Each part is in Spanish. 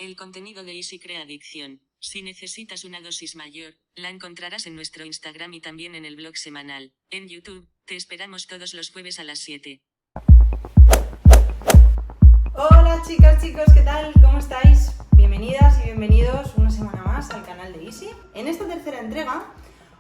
El contenido de Easy crea adicción. Si necesitas una dosis mayor, la encontrarás en nuestro Instagram y también en el blog semanal. En YouTube, te esperamos todos los jueves a las 7. Hola chicas, chicos, ¿qué tal? ¿Cómo estáis? Bienvenidas y bienvenidos una semana más al canal de Easy. En esta tercera entrega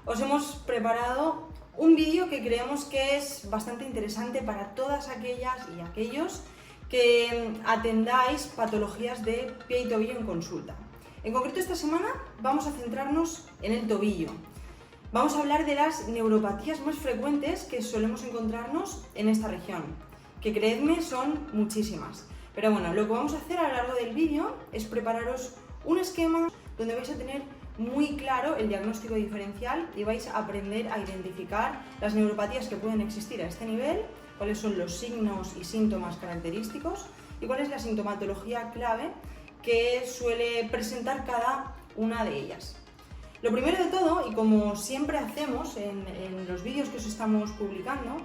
os hemos preparado un vídeo que creemos que es bastante interesante para todas aquellas y aquellos que atendáis patologías de pie y tobillo en consulta. En concreto esta semana vamos a centrarnos en el tobillo. Vamos a hablar de las neuropatías más frecuentes que solemos encontrarnos en esta región, que creedme son muchísimas. Pero bueno, lo que vamos a hacer a lo largo del vídeo es prepararos un esquema donde vais a tener muy claro el diagnóstico diferencial y vais a aprender a identificar las neuropatías que pueden existir a este nivel, cuáles son los signos y síntomas característicos y cuál es la sintomatología clave que suele presentar cada una de ellas. Lo primero de todo, y como siempre hacemos en los vídeos que os estamos publicando,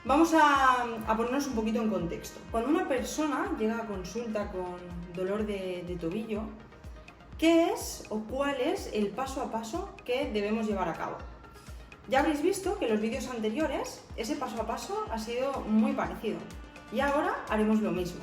vamos a ponernos un poquito en contexto. Cuando una persona llega a consulta con dolor de tobillo, ¿qué es o cuál es el paso a paso que debemos llevar a cabo? Ya habréis visto que en los vídeos anteriores ese paso a paso ha sido muy parecido y ahora haremos lo mismo.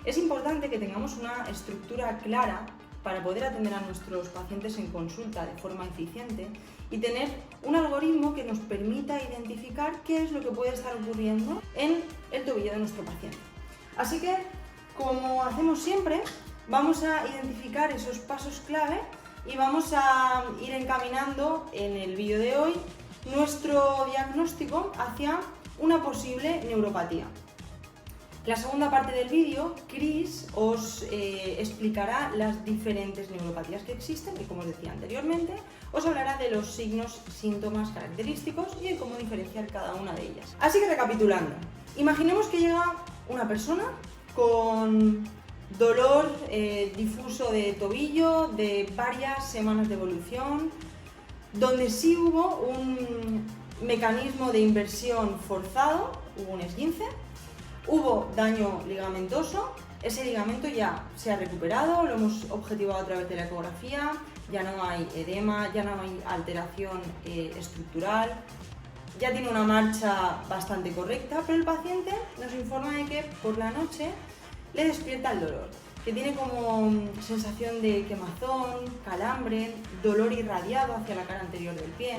Es importante que tengamos una estructura clara para poder atender a nuestros pacientes en consulta de forma eficiente y tener un algoritmo que nos permita identificar qué es lo que puede estar ocurriendo en el tobillo de nuestro paciente. Así que, como hacemos siempre, vamos a identificar esos pasos clave y vamos a ir encaminando en el vídeo de hoy nuestro diagnóstico hacia una posible neuropatía. La segunda parte del vídeo, Chris os explicará las diferentes neuropatías que existen y, como os decía anteriormente, os hablará de los signos, síntomas característicos y de cómo diferenciar cada una de ellas. Así que recapitulando, imaginemos que llega una persona con dolor difuso de tobillo de varias semanas de evolución, donde sí hubo un mecanismo de inversión forzado, hubo un esguince, hubo daño ligamentoso, ese ligamento ya se ha recuperado, lo hemos objetivado a través de la ecografía, ya no hay edema, ya no hay alteración estructural, ya tiene una marcha bastante correcta, pero el paciente nos informa de que por la noche le despierta el dolor, que tiene como sensación de quemazón, calambre, dolor irradiado hacia la cara anterior del pie.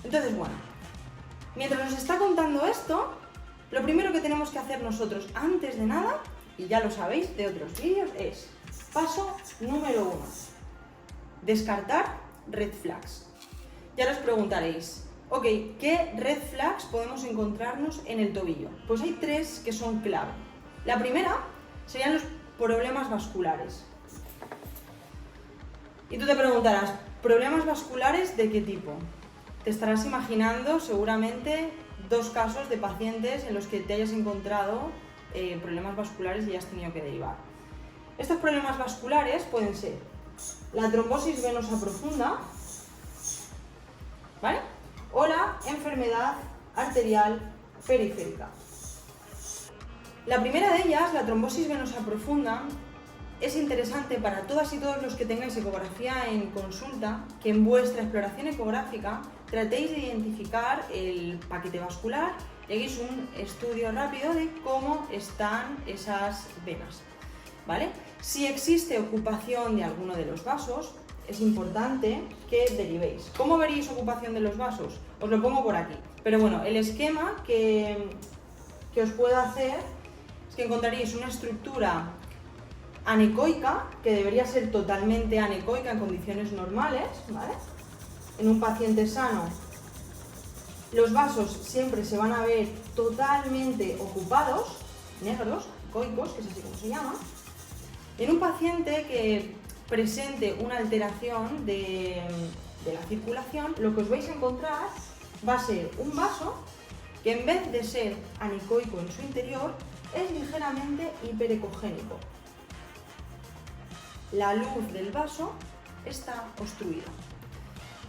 Entonces, bueno, mientras nos está contando esto, lo primero que tenemos que hacer nosotros antes de nada, y ya lo sabéis de otros vídeos, es paso número 1, descartar red flags. Ya os preguntaréis, ok, ¿qué red flags podemos encontrarnos en el tobillo? Pues hay 3 que son clave. La primera serían los problemas vasculares. Y tú te preguntarás, ¿problemas vasculares de qué tipo? Te estarás imaginando seguramente 2 casos de pacientes en los que te hayas encontrado problemas vasculares y hayas tenido que derivar. Estos problemas vasculares pueden ser la trombosis venosa profunda, ¿vale? O la enfermedad arterial periférica. La primera de ellas, la trombosis venosa profunda, es interesante para todas y todos los que tengáis ecografía en consulta, que en vuestra exploración ecográfica tratéis de identificar el paquete vascular y hagáis un estudio rápido de cómo están esas venas, ¿vale? Si existe ocupación de alguno de los vasos, es importante que derivéis. ¿Cómo veréis ocupación de los vasos? Os lo pongo por aquí. Pero bueno, el esquema que os puedo hacer es que encontraréis una estructura anecoica, que debería ser totalmente anecoica en condiciones normales, ¿vale? En un paciente sano, los vasos siempre se van a ver totalmente ocupados, negros, anecoicos, que es así como se llama. En un paciente que presente una alteración de la circulación, lo que os vais a encontrar va a ser un vaso que en vez de ser anecoico en su interior, es ligeramente hiperecogénico. La luz del vaso está obstruida.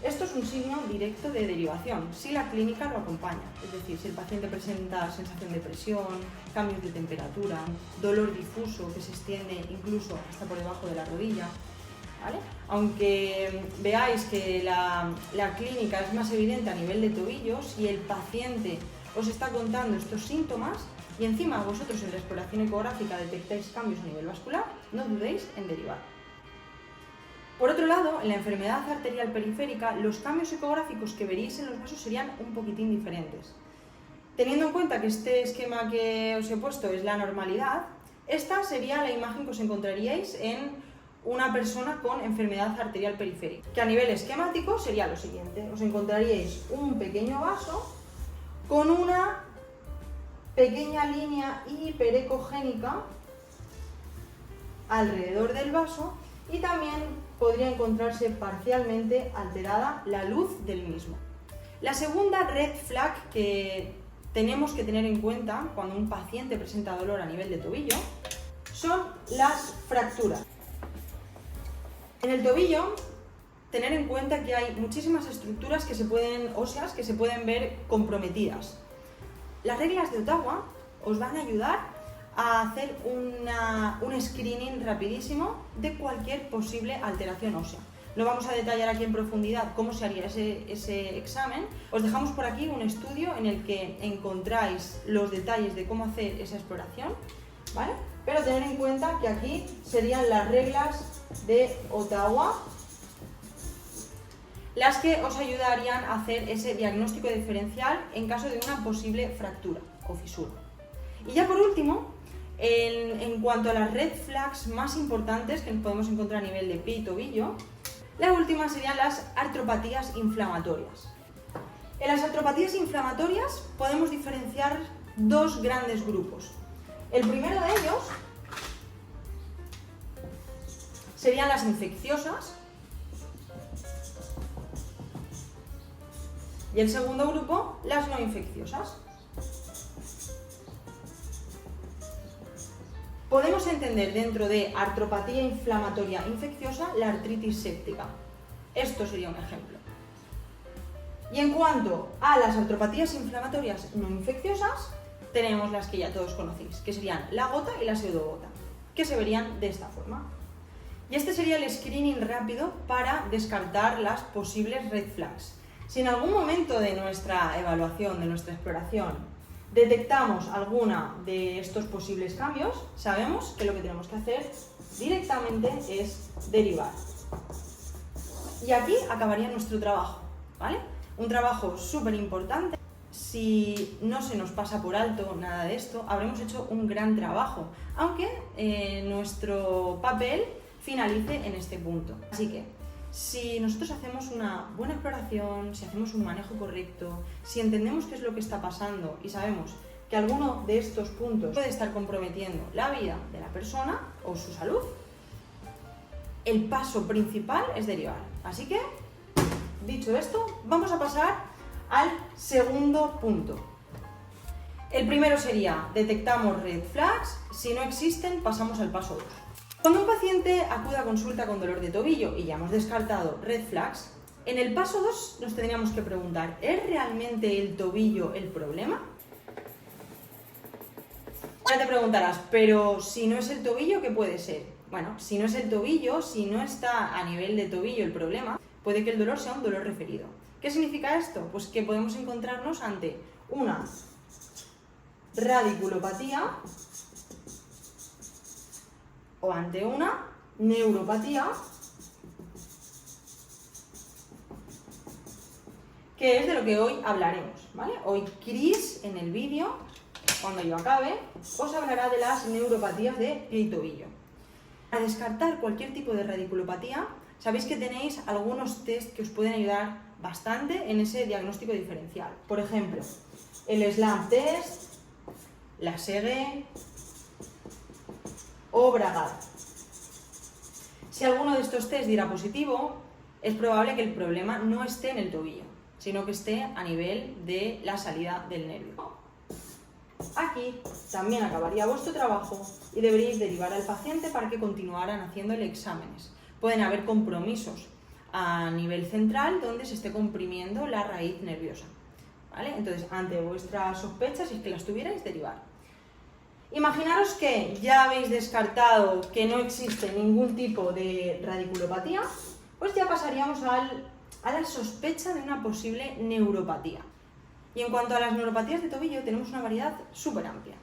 Esto es un signo directo de derivación, si la clínica lo acompaña, es decir, si el paciente presenta sensación de presión, cambios de temperatura, dolor difuso que se extiende incluso hasta por debajo de la rodilla, ¿vale? Aunque veáis que la clínica es más evidente a nivel de tobillo, si el paciente os está contando estos síntomas y encima vosotros en la exploración ecográfica detectáis cambios a nivel vascular, no dudéis en derivar. Por otro lado, en la enfermedad arterial periférica, los cambios ecográficos que veréis en los vasos serían un poquitín diferentes. Teniendo en cuenta que este esquema que os he puesto es la normalidad, esta sería la imagen que os encontraríais en una persona con enfermedad arterial periférica, que a nivel esquemático sería lo siguiente. Os encontraríais un pequeño vaso con una pequeña línea hiperecogénica alrededor del vaso y también podría encontrarse parcialmente alterada la luz del mismo. La segunda red flag que tenemos que tener en cuenta cuando un paciente presenta dolor a nivel de tobillo son las fracturas. En el tobillo, tener en cuenta que hay muchísimas estructuras óseas que se pueden ver comprometidas. Las reglas de Ottawa os van a ayudar a hacer un screening rapidísimo de cualquier posible alteración ósea. No vamos a detallar aquí en profundidad cómo se haría ese examen. Os dejamos por aquí un estudio en el que encontráis los detalles de cómo hacer esa exploración, ¿vale? Pero tener en cuenta que aquí serían las reglas de Ottawa las que os ayudarían a hacer ese diagnóstico diferencial en caso de una posible fractura o fisura. Y ya por último, en cuanto a las red flags más importantes que podemos encontrar a nivel de pie y tobillo, la última serían las artropatías inflamatorias. En las artropatías inflamatorias podemos diferenciar dos grandes grupos. El primero de ellos serían las infecciosas y el segundo grupo, las no infecciosas. Podemos entender dentro de artropatía inflamatoria infecciosa la artritis séptica. Esto sería un ejemplo. Y en cuanto a las artropatías inflamatorias no infecciosas, tenemos las que ya todos conocéis, que serían la gota y la pseudogota, que se verían de esta forma. Y este sería el screening rápido para descartar las posibles red flags. Si en algún momento de nuestra evaluación, de nuestra exploración, detectamos alguna de estos posibles cambios, sabemos que lo que tenemos que hacer directamente es derivar. Y aquí acabaría nuestro trabajo, ¿vale? Un trabajo súper importante. Si no se nos pasa por alto nada de esto, habremos hecho un gran trabajo, aunque nuestro papel finalice en este punto. Así que, si nosotros hacemos una buena exploración, si hacemos un manejo correcto, si entendemos qué es lo que está pasando y sabemos que alguno de estos puntos puede estar comprometiendo la vida de la persona o su salud, el paso principal es derivar. Así que, dicho esto, vamos a pasar al segundo punto. El primero sería, detectamos red flags, si no existen, pasamos al paso 2. Cuando un paciente acude a consulta con dolor de tobillo y ya hemos descartado red flags, en el paso 2 nos tendríamos que preguntar, ¿es realmente el tobillo el problema? Ahora te preguntarás, pero si no es el tobillo, ¿qué puede ser? Bueno, si no es el tobillo, si no está a nivel de tobillo el problema, puede que el dolor sea un dolor referido. ¿Qué significa esto? Pues que podemos encontrarnos ante una radiculopatía o ante una neuropatía, que es de lo que hoy hablaremos, ¿vale? Hoy Chris, en el vídeo, cuando yo acabe, os hablará de las neuropatías de pie y tobillo. Para descartar cualquier tipo de radiculopatía, sabéis que tenéis algunos test que os pueden ayudar bastante en ese diagnóstico diferencial. Por ejemplo, el SLAM test, la SEGE o Bragad. Si alguno de estos test diera positivo, es probable que el problema no esté en el tobillo, sino que esté a nivel de la salida del nervio. Aquí también acabaría vuestro trabajo y deberíais derivar al paciente para que continuaran haciéndole exámenes. Pueden haber compromisos a nivel central donde se esté comprimiendo la raíz nerviosa, ¿vale? Entonces, ante vuestras sospechas, si es que las tuvierais, derivar. Imaginaros que ya habéis descartado que no existe ningún tipo de radiculopatía, pues ya pasaríamos a la sospecha de una posible neuropatía. Y en cuanto a las neuropatías de tobillo, tenemos una variedad súper amplia.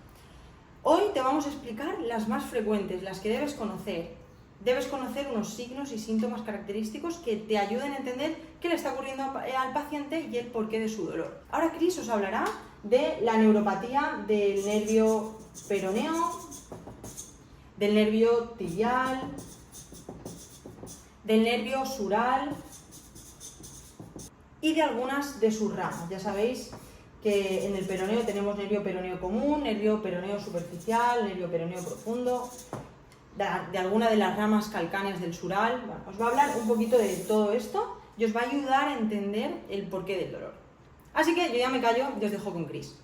Hoy te vamos a explicar las más frecuentes, las que debes conocer. Debes conocer unos signos y síntomas característicos que te ayuden a entender qué le está ocurriendo al paciente y el porqué de su dolor. Ahora Cris os hablará de la neuropatía del nervio peroneo, del nervio tibial, del nervio sural y de algunas de sus ramas. Ya sabéis que en el peroneo tenemos nervio peroneo común, nervio peroneo superficial, nervio peroneo profundo, de alguna de las ramas calcáneas del sural. Bueno, os va a hablar un poquito de todo esto y os va a ayudar a entender el porqué del dolor. Así que yo ya me callo y os dejo con Cris.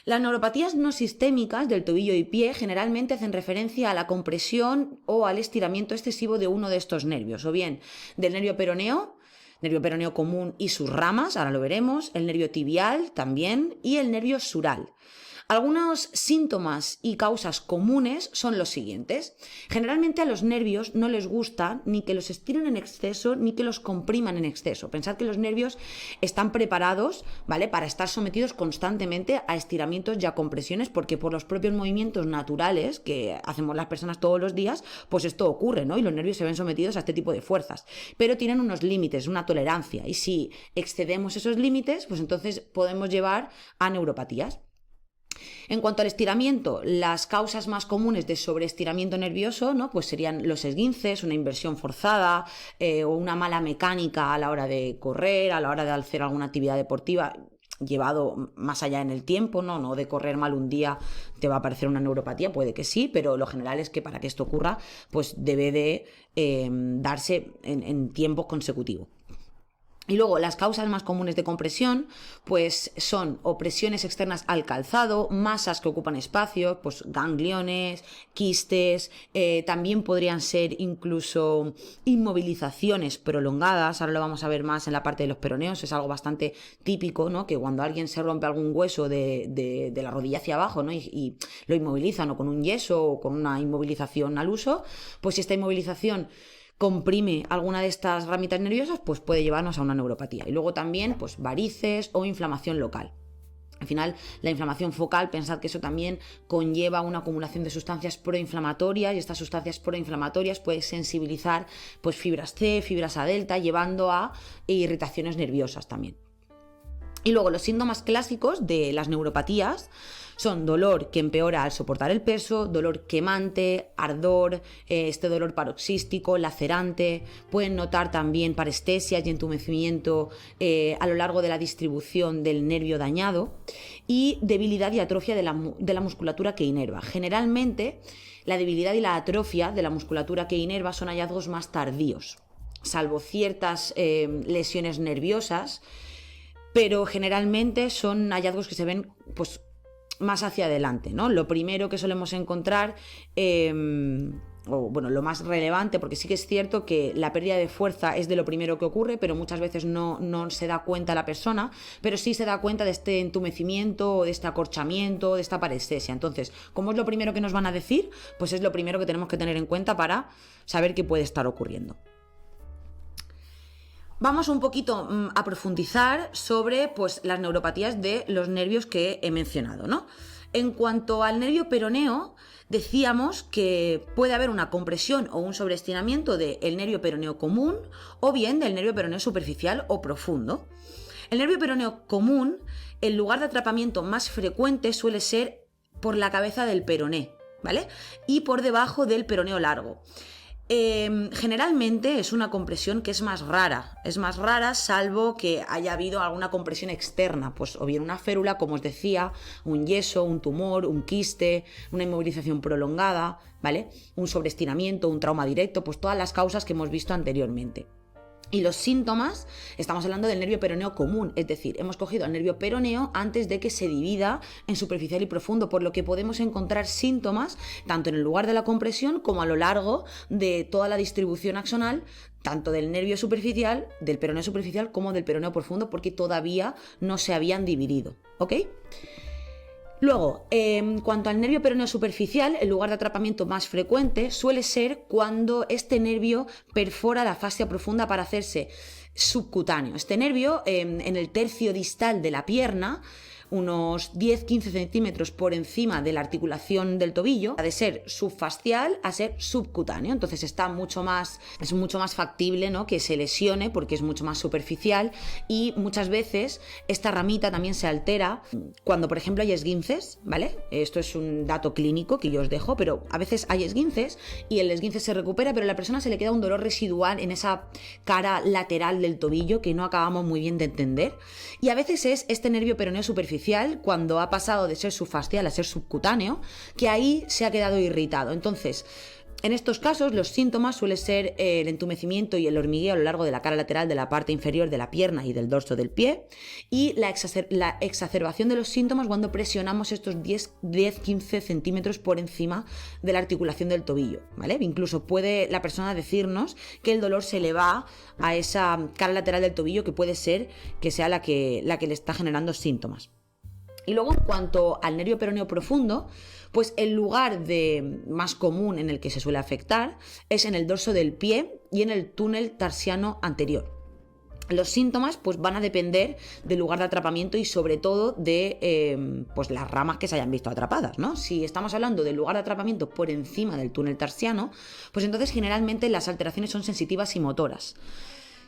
Las neuropatías no sistémicas del tobillo y pie generalmente hacen referencia a la compresión o al estiramiento excesivo de uno de estos nervios, o bien del nervio peroneo común y sus ramas, ahora lo veremos, el nervio tibial también y el nervio sural. Algunos síntomas y causas comunes son los siguientes. Generalmente a los nervios no les gusta ni que los estiren en exceso ni que los compriman en exceso. Pensad que los nervios están preparados, ¿vale?, para estar sometidos constantemente a estiramientos y a compresiones, porque por los propios movimientos naturales que hacemos las personas todos los días, pues esto ocurre, ¿no? Y los nervios se ven sometidos a este tipo de fuerzas. Pero tienen unos límites, una tolerancia. Y si excedemos esos límites, pues entonces podemos llevar a neuropatías. En cuanto al estiramiento, las causas más comunes de sobreestiramiento nervioso, ¿no?, pues serían los esguinces, una inversión forzada o una mala mecánica a la hora de correr, a la hora de hacer alguna actividad deportiva, llevado más allá en el tiempo, no de correr mal un día te va a aparecer una neuropatía, puede que sí, pero lo general es que para que esto ocurra, pues debe de darse en tiempo consecutivo. Y luego las causas más comunes de compresión pues son opresiones externas al calzado, masas que ocupan espacio, pues gangliones, quistes, también podrían ser incluso inmovilizaciones prolongadas. Ahora lo vamos a ver más en la parte de los peroneos, es algo bastante típico, ¿no?, que cuando alguien se rompe algún hueso de la rodilla hacia abajo, ¿no?, y lo inmovilizan o con un yeso o con una inmovilización al uso, pues si esta inmovilización comprime alguna de estas ramitas nerviosas, pues puede llevarnos a una neuropatía. Y luego también pues varices o inflamación local. Al final, la inflamación focal, pensad que eso también conlleva una acumulación de sustancias proinflamatorias, y estas sustancias proinflamatorias pueden sensibilizar pues fibras C, fibras A delta, llevando a irritaciones nerviosas también. Y luego los síntomas clásicos de las neuropatías son dolor que empeora al soportar el peso, dolor quemante, ardor, este dolor paroxístico, lacerante. Pueden notar también parestesias y entumecimiento a lo largo de la distribución del nervio dañado, y debilidad y atrofia de la musculatura que inerva. Generalmente, la debilidad y la atrofia de la musculatura que inerva son hallazgos más tardíos, salvo ciertas lesiones nerviosas, pero generalmente son hallazgos que se ven pues más hacia adelante, ¿no? Lo primero que solemos encontrar, lo más relevante, porque sí que es cierto que la pérdida de fuerza es de lo primero que ocurre, pero muchas veces no se da cuenta la persona, pero sí se da cuenta de este entumecimiento, de este acorchamiento, de esta parestesia. Entonces, como es lo primero que nos van a decir, pues es lo primero que tenemos que tener en cuenta para saber qué puede estar ocurriendo. Vamos un poquito a profundizar sobre pues, las neuropatías de los nervios que he mencionado, ¿no? En cuanto al nervio peroneo, decíamos que puede haber una compresión o un sobreestiramiento del nervio peroneo común o bien del nervio peroneo superficial o profundo. El nervio peroneo común, el lugar de atrapamiento más frecuente suele ser por la cabeza del peroné, ¿vale? Y por debajo del peroneo largo. Generalmente es una compresión que es más rara, salvo que haya habido alguna compresión externa, pues o bien una férula, como os decía, un yeso, un tumor, un quiste, una inmovilización prolongada, ¿vale? Un sobreestiramiento, un trauma directo, pues todas las causas que hemos visto anteriormente. Y los síntomas, estamos hablando del nervio peroneo común, es decir, hemos cogido el nervio peroneo antes de que se divida en superficial y profundo, por lo que podemos encontrar síntomas tanto en el lugar de la compresión como a lo largo de toda la distribución axonal, tanto del nervio superficial, del peroneo superficial, como del peroneo profundo, porque todavía no se habían dividido, ¿ok? Luego, en cuanto al nervio peroneo superficial, el lugar de atrapamiento más frecuente suele ser cuando este nervio perfora la fascia profunda para hacerse subcutáneo. Este nervio, en el tercio distal de la pierna, unos 10-15 centímetros por encima de la articulación del tobillo, ha de ser subfascial a ser subcutáneo. Entonces es mucho más factible, ¿no?, que se lesione porque es mucho más superficial, y muchas veces esta ramita también se altera cuando, por ejemplo, hay esguinces, ¿vale? Esto es un dato clínico que yo os dejo, pero a veces hay esguinces y el esguince se recupera, pero a la persona se le queda un dolor residual en esa cara lateral del tobillo que no acabamos muy bien de entender. Y a veces es este nervio peroneo superficial, cuando ha pasado de ser subfascial a ser subcutáneo, que ahí se ha quedado irritado. Entonces, en estos casos los síntomas suelen ser el entumecimiento y el hormigueo a lo largo de la cara lateral de la parte inferior de la pierna y del dorso del pie, y la exacerbación de los síntomas cuando presionamos estos 10-15 centímetros por encima de la articulación del tobillo, ¿vale? Incluso puede la persona decirnos que el dolor se le va a esa cara lateral del tobillo, que puede ser que sea la que le está generando síntomas. Y luego, en cuanto al nervio peroneo profundo, pues el lugar más común en el que se suele afectar es en el dorso del pie y en el túnel tarsiano anterior. Los síntomas pues van a depender del lugar de atrapamiento y sobre todo de pues las ramas que se hayan visto atrapadas, ¿no? Si estamos hablando del lugar de atrapamiento por encima del túnel tarsiano, pues entonces generalmente las alteraciones son sensitivas y motoras.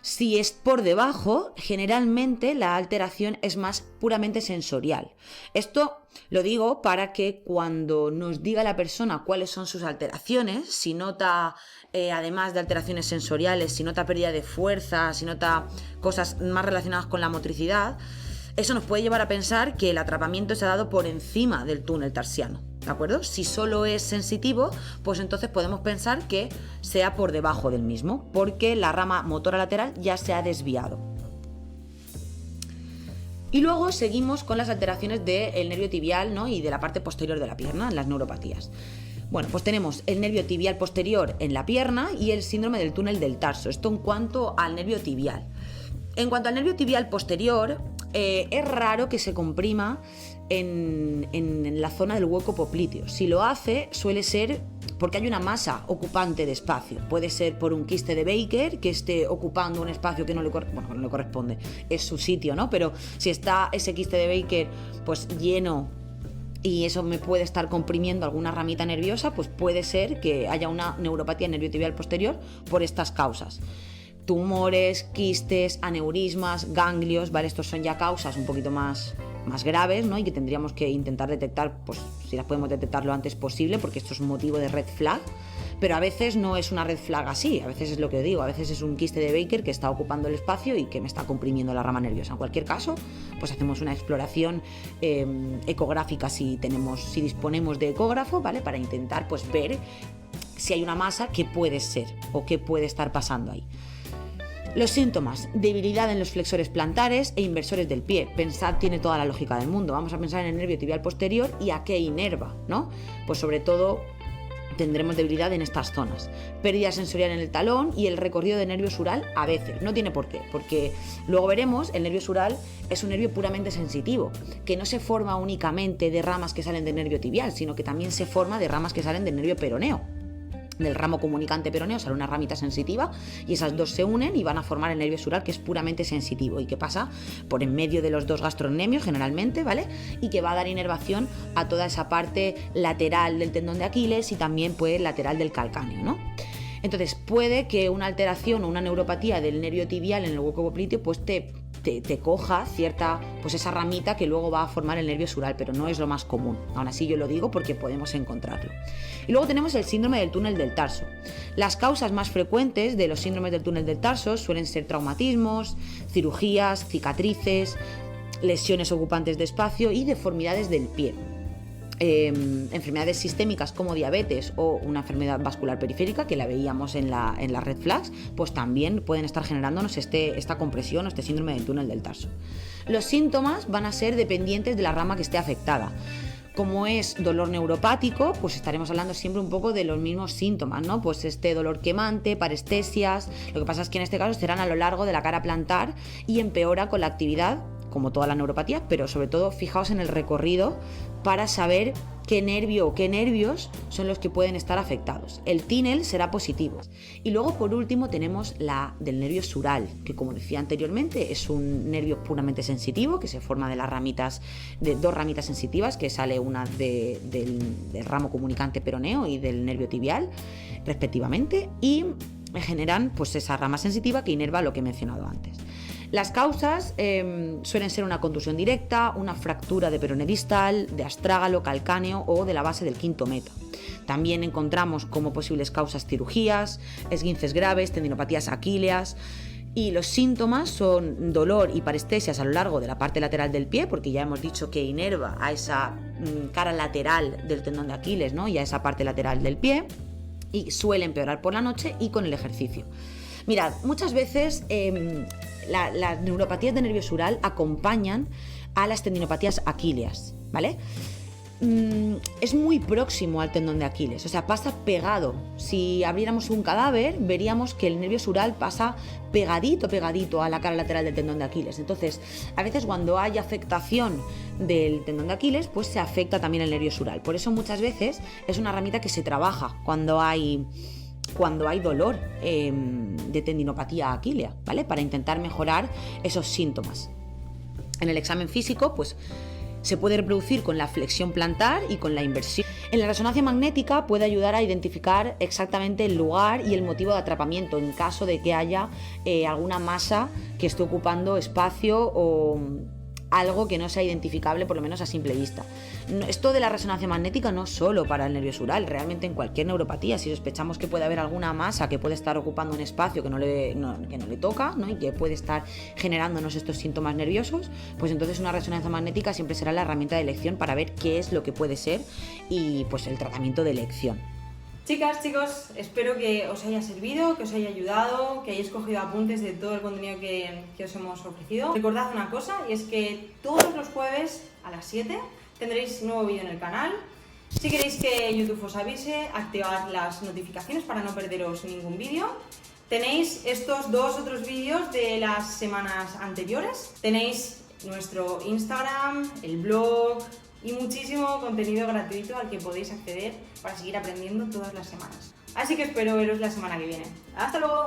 Si es por debajo, generalmente la alteración es más puramente sensorial. Esto lo digo para que cuando nos diga la persona cuáles son sus alteraciones, si nota, además de alteraciones sensoriales, si nota pérdida de fuerza, si nota cosas más relacionadas con la motricidad, eso nos puede llevar a pensar que el atrapamiento se ha dado por encima del túnel tarsiano, ¿de acuerdo? Si solo es sensitivo, pues entonces podemos pensar que sea por debajo del mismo, porque la rama motora lateral ya se ha desviado. Y luego seguimos con las alteraciones del nervio tibial, ¿no?, y de la parte posterior de la pierna, las neuropatías. Bueno, pues tenemos el nervio tibial posterior en la pierna y el síndrome del túnel del tarso. Esto en cuanto al nervio tibial. En cuanto al nervio tibial posterior, es raro que se comprima en la zona del hueco popliteo. Si lo hace, suele ser porque hay una masa ocupante de espacio. Puede ser por un quiste de Baker que esté ocupando un espacio que no le corresponde. Es su sitio, ¿no? Pero si está ese quiste de Baker pues lleno y eso me puede estar comprimiendo alguna ramita nerviosa, pues puede ser que haya una neuropatía nerviotibial posterior por estas causas. Tumores, quistes, aneurismas, ganglios, ¿vale? Estos son ya causas un poquito más graves, ¿no? Y que tendríamos que intentar detectar, pues si las podemos detectar lo antes posible, porque esto es un motivo de red flag. Pero a veces no es una red flag así, a veces es lo que digo, a veces es un quiste de Baker que está ocupando el espacio y que me está comprimiendo la rama nerviosa. En cualquier caso, pues hacemos una exploración ecográfica si disponemos de ecógrafo, ¿vale? Para intentar pues ver si hay una masa que puede ser o qué puede estar pasando ahí. Los síntomas: debilidad en los flexores plantares e inversores del pie. Pensad, tiene toda la lógica del mundo. Vamos a pensar en el nervio tibial posterior y a qué inerva, ¿no? Pues sobre todo tendremos debilidad en estas zonas. Pérdida sensorial en el talón y el recorrido de nervio sural a veces. No tiene por qué, porque luego veremos, el nervio sural es un nervio puramente sensitivo, que no se forma únicamente de ramas que salen del nervio tibial, sino que también se forma de ramas que salen del nervio peroneo. Del ramo comunicante peroneo sale una ramita sensitiva y esas dos se unen y van a formar el nervio sural, que es puramente sensitivo y que pasa por en medio de los dos gastrocnemios generalmente, ¿vale? Y que va a dar inervación a toda esa parte lateral del tendón de Aquiles y también pues lateral del calcáneo, ¿no? Entonces puede que una alteración o una neuropatía del nervio tibial en el hueco popliteo pues te coja cierta, pues esa ramita que luego va a formar el nervio sural, pero no es lo más común. Aún así yo lo digo porque podemos encontrarlo. Y luego tenemos el síndrome del túnel del tarso. Las causas más frecuentes de los síndromes del túnel del tarso suelen ser traumatismos, cirugías, cicatrices, lesiones ocupantes de espacio y deformidades del pie. enfermedades sistémicas como diabetes o una enfermedad vascular periférica, que la veíamos en la red flags, pues también pueden estar generándonos esta compresión o este síndrome del túnel del tarso. Los síntomas van a ser dependientes de la rama que esté afectada. Como es dolor neuropático, pues estaremos hablando siempre un poco de los mismos síntomas, ¿no? Pues este dolor quemante, parestesias. Lo que pasa es que en este caso serán a lo largo de la cara plantar y empeora con la actividad, como todas las neuropatías, pero sobre todo fijaos en el recorrido para saber qué nervio o qué nervios son los que pueden estar afectados. El TINEL será positivo. Y luego, por último, tenemos la del nervio sural, que, como decía anteriormente, es un nervio puramente sensitivo que se forma de dos ramitas sensitivas, que sale una del ramo comunicante peroneo y del nervio tibial, respectivamente, y generan pues esa rama sensitiva que inerva lo que he mencionado antes. Las causas suelen ser una contusión directa, una fractura de peroné distal, de astrágalo, calcáneo o de la base del quinto meta. También encontramos como posibles causas cirugías, esguinces graves, tendinopatías aquíleas. Y los síntomas son dolor y parestesias a lo largo de la parte lateral del pie, porque ya hemos dicho que inerva a esa cara lateral del tendón de Aquiles, ¿no? Y a esa parte lateral del pie, y suele empeorar por la noche y con el ejercicio. Mirad, muchas veces las neuropatías de nervio sural acompañan a las tendinopatías aquíleas, ¿vale? Es muy próximo al tendón de Aquiles, o sea, pasa pegado. Si abriéramos un cadáver, veríamos que el nervio sural pasa pegadito a la cara lateral del tendón de Aquiles. Entonces, a veces cuando hay afectación del tendón de Aquiles, pues se afecta también el nervio sural. Por eso muchas veces es una ramita que se trabaja cuando hay dolor de tendinopatía aquílea, ¿vale? Para intentar mejorar esos síntomas. En el examen físico, pues se puede reproducir con la flexión plantar y con la inversión. En la resonancia magnética puede ayudar a identificar exactamente el lugar y el motivo de atrapamiento en caso de que haya alguna masa que esté ocupando espacio o algo que no sea identificable, por lo menos a simple vista. Esto de la resonancia magnética no solo para el nervio sural, realmente en cualquier neuropatía, si sospechamos que puede haber alguna masa que puede estar ocupando un espacio que no le toca, ¿no? Y que puede estar generándonos estos síntomas nerviosos, pues entonces una resonancia magnética siempre será la herramienta de elección para ver qué es lo que puede ser y pues el tratamiento de elección. Chicas, chicos, espero que os haya servido, que os haya ayudado, que hayáis cogido apuntes de todo el contenido que os hemos ofrecido. Recordad una cosa, y es que todos los jueves a las 7 tendréis nuevo vídeo en el canal. Si queréis que YouTube os avise, activad las notificaciones para no perderos ningún vídeo. Tenéis estos dos otros vídeos de las semanas anteriores. Tenéis nuestro Instagram, el blog y muchísimo contenido gratuito al que podéis acceder para seguir aprendiendo todas las semanas. Así que espero veros la semana que viene. ¡Hasta luego!